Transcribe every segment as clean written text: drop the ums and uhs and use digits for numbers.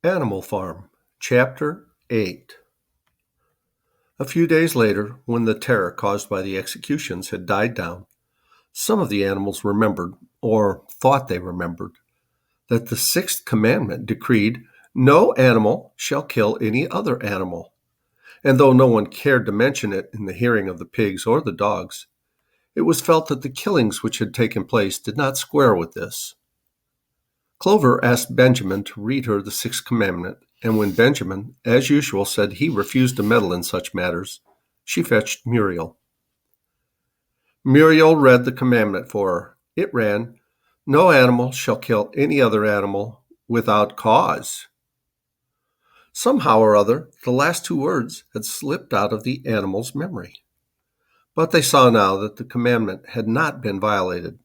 Animal Farm, Chapter 8. A few days later, when the terror caused by the executions had died down, some of the animals remembered, or thought they remembered, that the sixth commandment decreed, "No animal shall kill any other animal." And though no one cared to mention it in the hearing of the pigs or the dogs, it was felt that the killings which had taken place did not square with this. Clover asked Benjamin to read her the sixth commandment, and when Benjamin, as usual, said he refused to meddle in such matters, she fetched Muriel. Muriel read the commandment for her. It ran, "No animal shall kill any other animal without cause." Somehow or other, the last two words had slipped out of the animal's memory. But they saw now that the commandment had not been violated,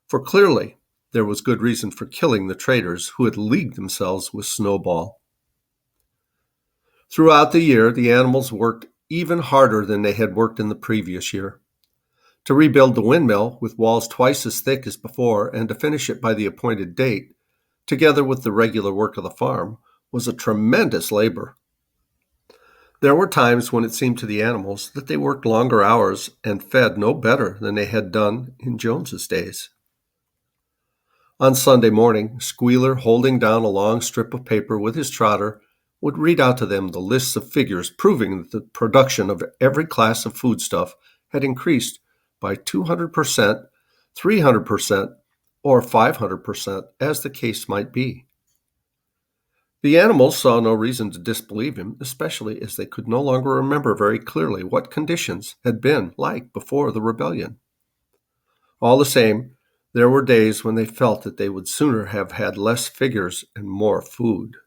for clearly there was good reason for killing the traitors who had leagued themselves with Snowball. Throughout the year, the animals worked even harder than they had worked in the previous year. To rebuild the windmill with walls twice as thick as before and to finish it by the appointed date, together with the regular work of the farm, was a tremendous labor. There were times when it seemed to the animals that they worked longer hours and fed no better than they had done in Jones's days. On Sunday morning, Squealer, holding down a long strip of paper with his trotter, would read out to them the lists of figures proving that the production of every class of foodstuff had increased by 200%, 300%, or 500%, as the case might be. The animals saw no reason to disbelieve him, especially as they could no longer remember very clearly what conditions had been like before the rebellion. All the same, there were days when they felt that they would sooner have had less figures and more food.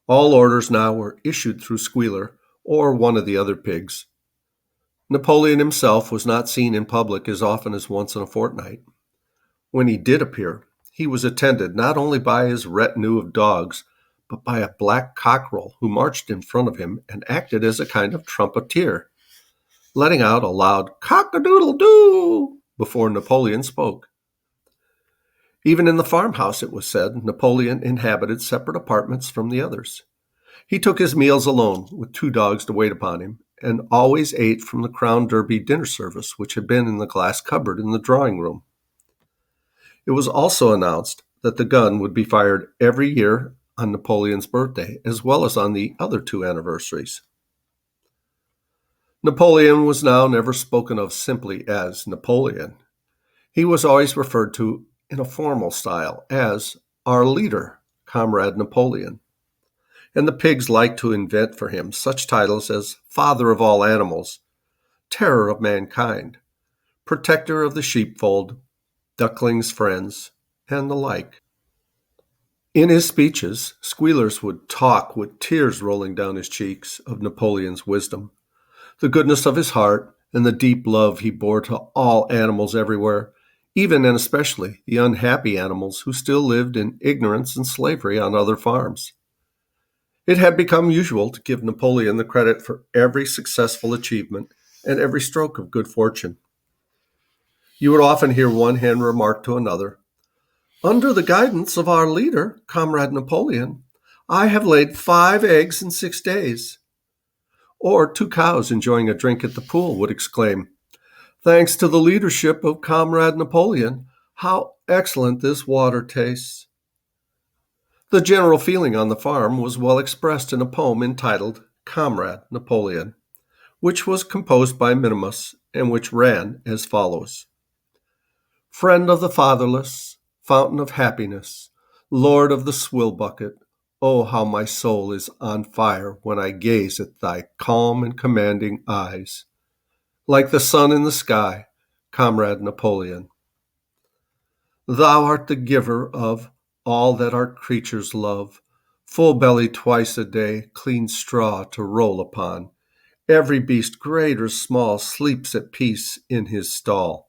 All orders now were issued through Squealer or one of the other pigs. Napoleon himself was not seen in public as often as once in a fortnight. When he did appear, he was attended not only by his retinue of dogs, but by a black cockerel who marched in front of him and acted as a kind of trumpeter, letting out a loud cock-a-doodle-doo before Napoleon spoke. Even in the farmhouse, it was said, Napoleon inhabited separate apartments from the others. He took his meals alone, with two dogs to wait upon him, and always ate from the Crown Derby dinner service, which had been in the glass cupboard in the drawing room. It was also announced that the gun would be fired every year on Napoleon's birthday, as well as on the other two anniversaries. Napoleon was now never spoken of simply as Napoleon. He was always referred to in a formal style as our leader, Comrade Napoleon. And the pigs liked to invent for him such titles as Father of all animals, Terror of mankind, Protector of the sheepfold, Duckling's friends, and the like. In his speeches, Squealers would talk with tears rolling down his cheeks of Napoleon's wisdom, the goodness of his heart, and the deep love he bore to all animals everywhere, even and especially the unhappy animals who still lived in ignorance and slavery on other farms. It had become usual to give Napoleon the credit for every successful achievement and every stroke of good fortune. You would often hear one hen remark to another, "Under the guidance of our leader, Comrade Napoleon, I have laid 5 eggs in 6 days." Or two cows enjoying a drink at the pool would exclaim, "Thanks to the leadership of Comrade Napoleon, how excellent this water tastes." The general feeling on the farm was well expressed in a poem entitled Comrade Napoleon, which was composed by Minimus and which ran as follows. Friend of the fatherless, fountain of happiness, Lord of the swill bucket, oh, how my soul is on fire when I gaze at thy calm and commanding eyes. Like the sun in the sky, Comrade Napoleon. Thou art the giver of all that our creatures love, full belly twice a day, clean straw to roll upon. Every beast, great or small, sleeps at peace in his stall.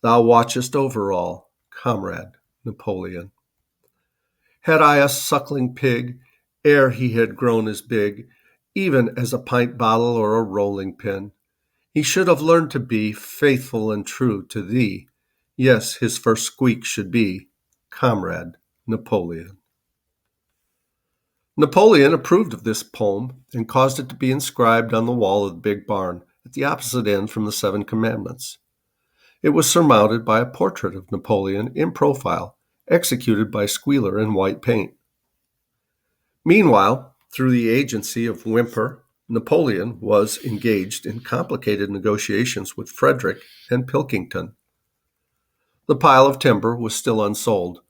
Thou watchest over all, Comrade Napoleon. Had I a suckling pig, ere he had grown as big, even as a pint bottle or a rolling pin, he should have learned to be faithful and true to thee. Yes, his first squeak should be, Comrade Napoleon. Napoleon approved of this poem and caused it to be inscribed on the wall of the big barn at the opposite end from the Seven Commandments. It was surmounted by a portrait of Napoleon in profile, executed by Squealer in white paint. Meanwhile, through the agency of Whymper, Napoleon was engaged in complicated negotiations with Frederick and Pilkington. The pile of timber was still unsold.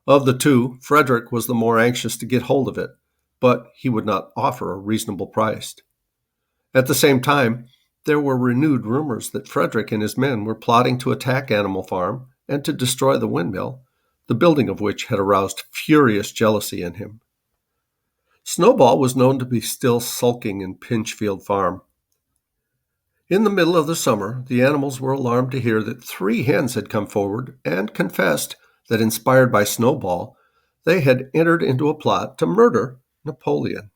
Of the two, Frederick was the more anxious to get hold of it, but he would not offer a reasonable price. At the same time, there were renewed rumors that Frederick and his men were plotting to attack Animal Farm and to destroy the windmill, the building of which had aroused furious jealousy in him. Snowball was known to be still sulking in Pinchfield Farm. In the middle of the summer, the animals were alarmed to hear that 3 hens had come forward and confessed that, inspired by Snowball, they had entered into a plot to murder Napoleon.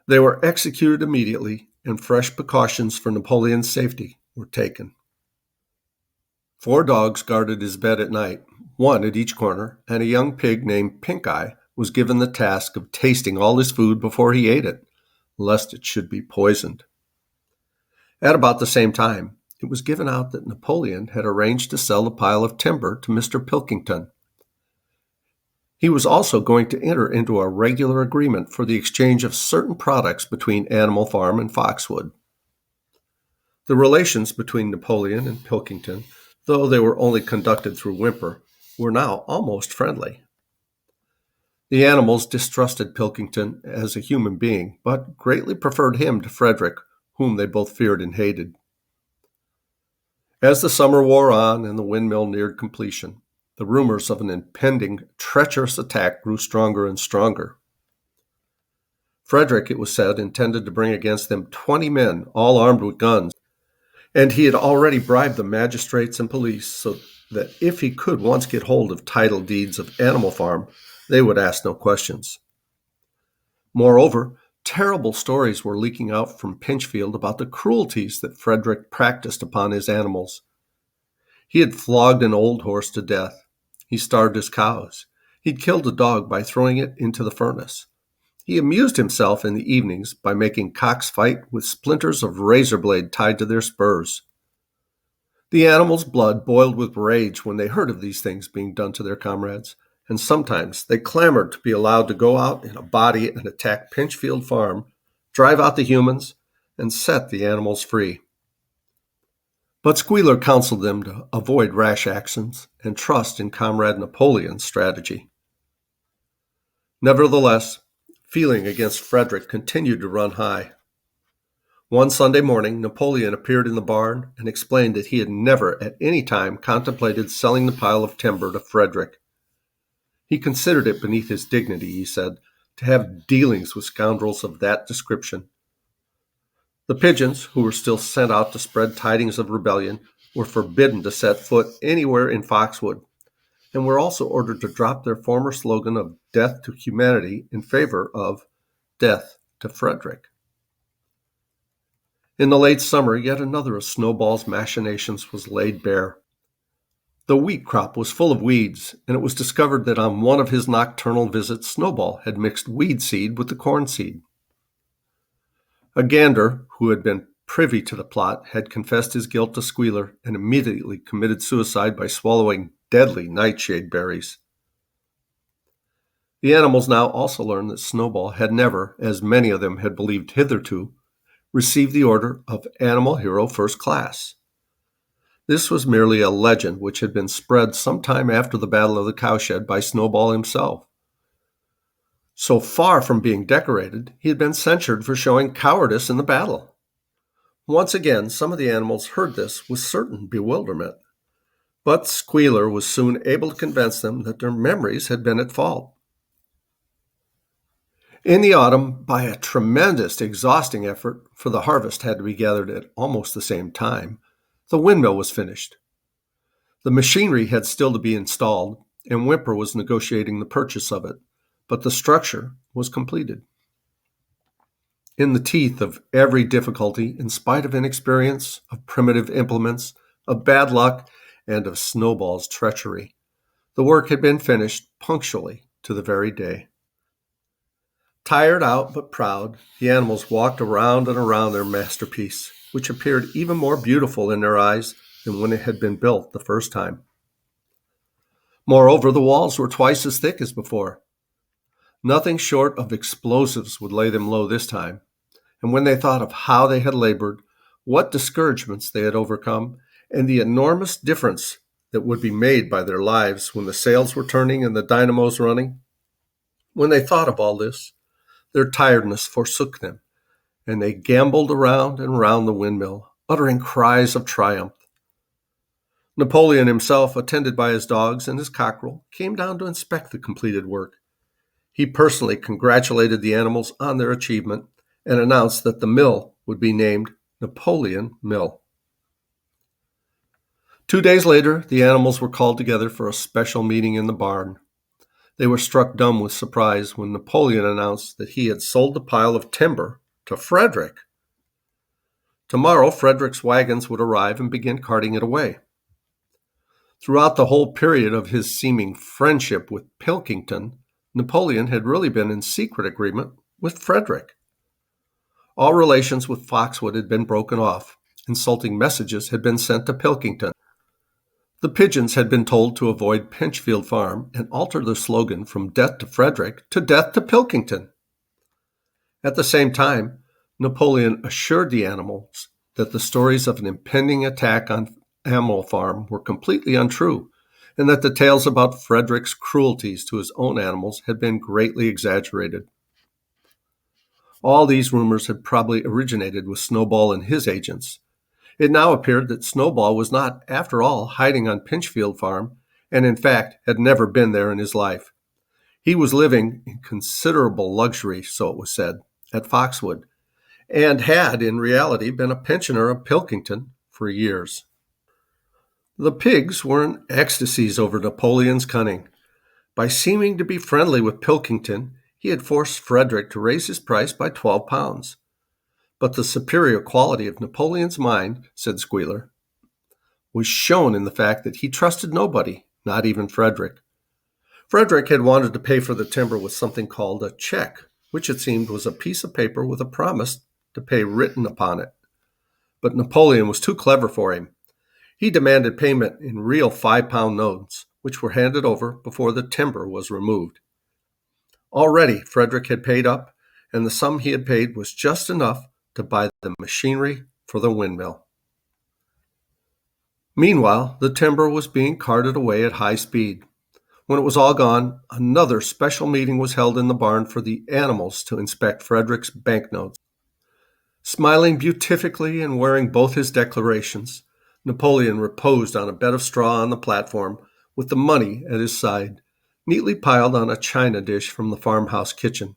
They were executed immediately, and fresh precautions for Napoleon's safety were taken. 4 dogs guarded his bed at night, 1 at each corner, and a young pig named Pink Eye was given the task of tasting all his food before he ate it, lest it should be poisoned. At about the same time, it was given out that Napoleon had arranged to sell the pile of timber to Mr. Pilkington. He was also going to enter into a regular agreement for the exchange of certain products between Animal Farm and Foxwood. The relations between Napoleon and Pilkington, though they were only conducted through Whymper, were now almost friendly. The animals distrusted Pilkington as a human being, but greatly preferred him to Frederick, whom they both feared and hated. As the summer wore on and the windmill neared completion, the rumors of an impending, treacherous attack grew stronger and stronger. Frederick, it was said, intended to bring against them 20 men, all armed with guns, and he had already bribed the magistrates and police so that if he could once get hold of title deeds of Animal Farm, they would ask no questions. Moreover, terrible stories were leaking out from Pinchfield about the cruelties that Frederick practiced upon his animals. He had flogged an old horse to death. He starved his cows. He'd killed a dog by throwing it into the furnace. He amused himself in the evenings by making cocks fight with splinters of razor blade tied to their spurs. The animals' blood boiled with rage when they heard of these things being done to their comrades, and sometimes they clamored to be allowed to go out in a body and attack Pinchfield Farm, drive out the humans, and set the animals free. But Squealer counseled them to avoid rash actions and trust in Comrade Napoleon's strategy. Nevertheless, feeling against Frederick continued to run high. One Sunday morning, Napoleon appeared in the barn and explained that he had never at any time contemplated selling the pile of timber to Frederick. He considered it beneath his dignity, he said, to have dealings with scoundrels of that description. The pigeons, who were still sent out to spread tidings of rebellion, were forbidden to set foot anywhere in Foxwood, and were also ordered to drop their former slogan of death to humanity in favor of death to Frederick. In the late summer, yet another of Snowball's machinations was laid bare. The wheat crop was full of weeds, and it was discovered that on one of his nocturnal visits, Snowball had mixed weed seed with the corn seed. A gander, who had been privy to the plot, had confessed his guilt to Squealer and immediately committed suicide by swallowing deadly nightshade berries. The animals now also learned that Snowball had never, as many of them had believed hitherto, received the order of Animal Hero First Class. This was merely a legend which had been spread some time after the Battle of the Cowshed by Snowball himself. So far from being decorated, he had been censured for showing cowardice in the battle. Once again, some of the animals heard this with certain bewilderment, but Squealer was soon able to convince them that their memories had been at fault. In the autumn, by a tremendous, exhausting effort, for the harvest had to be gathered at almost the same time, the windmill was finished. The machinery had still to be installed, and Whymper was negotiating the purchase of it, but the structure was completed. In the teeth of every difficulty, in spite of inexperience, of primitive implements, of bad luck, and of Snowball's treachery, the work had been finished punctually to the very day. Tired out but proud, the animals walked around and around their masterpiece, which appeared even more beautiful in their eyes than when it had been built the first time. Moreover, the walls were twice as thick as before. Nothing short of explosives would lay them low this time, and when they thought of how they had labored, what discouragements they had overcome, and the enormous difference that would be made by their lives when the sails were turning and the dynamos running, when they thought of all this, their tiredness forsook them, and they gamboled around and round the windmill, uttering cries of triumph. Napoleon himself, attended by his dogs and his cockerel, came down to inspect the completed work. He personally congratulated the animals on their achievement and announced that the mill would be named Napoleon Mill. 2 days later, the animals were called together for a special meeting in the barn. They were struck dumb with surprise when Napoleon announced that he had sold the pile of timber to Frederick. Tomorrow, Frederick's wagons would arrive and begin carting it away. Throughout the whole period of his seeming friendship with Pilkington, Napoleon had really been in secret agreement with Frederick. All relations with Foxwood had been broken off. Insulting messages had been sent to Pilkington. The pigeons had been told to avoid Pinchfield Farm and alter their slogan from death to Frederick to death to Pilkington. At the same time, Napoleon assured the animals that the stories of an impending attack on Animal Farm were completely untrue, and that the tales about Frederick's cruelties to his own animals had been greatly exaggerated. All these rumors had probably originated with Snowball and his agents. It now appeared that Snowball was not, after all, hiding on Pinchfield Farm, and in fact had never been there in his life. He was living in considerable luxury, so it was said, at Foxwood, and had in reality been a pensioner of Pilkington for years. The pigs were in ecstasies over Napoleon's cunning. By seeming to be friendly with Pilkington, he had forced Frederick to raise his price by 12 pounds. But the superior quality of Napoleon's mind, said Squealer, was shown in the fact that he trusted nobody, not even Frederick. Frederick had wanted to pay for the timber with something called a check, which it seemed was a piece of paper with a promise to pay written upon it. But Napoleon was too clever for him. He demanded payment in real 5-pound notes, which were handed over before the timber was removed. Already, Frederick had paid up, and the sum he had paid was just enough to buy the machinery for the windmill. Meanwhile, the timber was being carted away at high speed. When it was all gone, another special meeting was held in the barn for the animals to inspect Frederick's banknotes. Smiling beatifically and wearing both his declarations, Napoleon reposed on a bed of straw on the platform with the money at his side, neatly piled on a china dish from the farmhouse kitchen.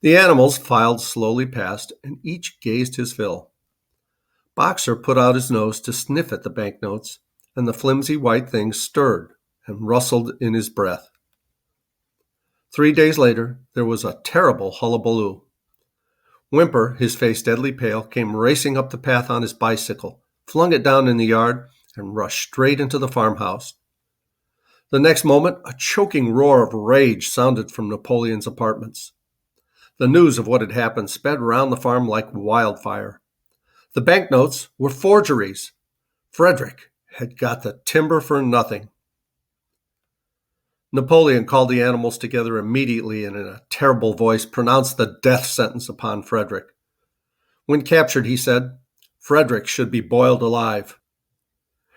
The animals filed slowly past, and each gazed his fill. Boxer put out his nose to sniff at the banknotes, and the flimsy white things stirred and rustled in his breath. 3 days later, there was a terrible hullabaloo. Whymper, his face deadly pale, came racing up the path on his bicycle, flung it down in the yard, and rushed straight into the farmhouse. The next moment, a choking roar of rage sounded from Napoleon's apartments. The news of what had happened sped round the farm like wildfire. The banknotes were forgeries. Frederick had got the timber for nothing. Napoleon called the animals together immediately and in a terrible voice pronounced the death sentence upon Frederick. When captured, he said, Frederick should be boiled alive.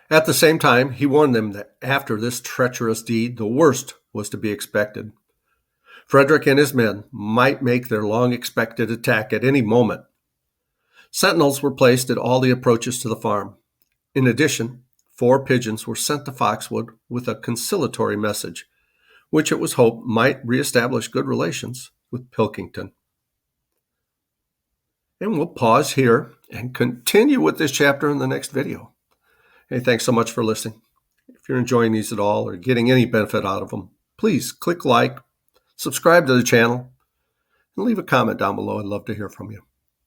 At the same time, he warned them that after this treacherous deed, the worst was to be expected. Frederick and his men might make their long-expected attack at any moment. Sentinels were placed at all the approaches to the farm. In addition, 4 pigeons were sent to Foxwood with a conciliatory message, which it was hoped might reestablish good relations with Pilkington. And we'll pause here and continue with this chapter in the next video. Hey, thanks so much for listening. If you're enjoying these at all or getting any benefit out of them, please click like, subscribe to the channel, and leave a comment down below. I'd love to hear from you.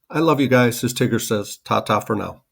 I love you guys, as Tigger says. Ta-ta for now.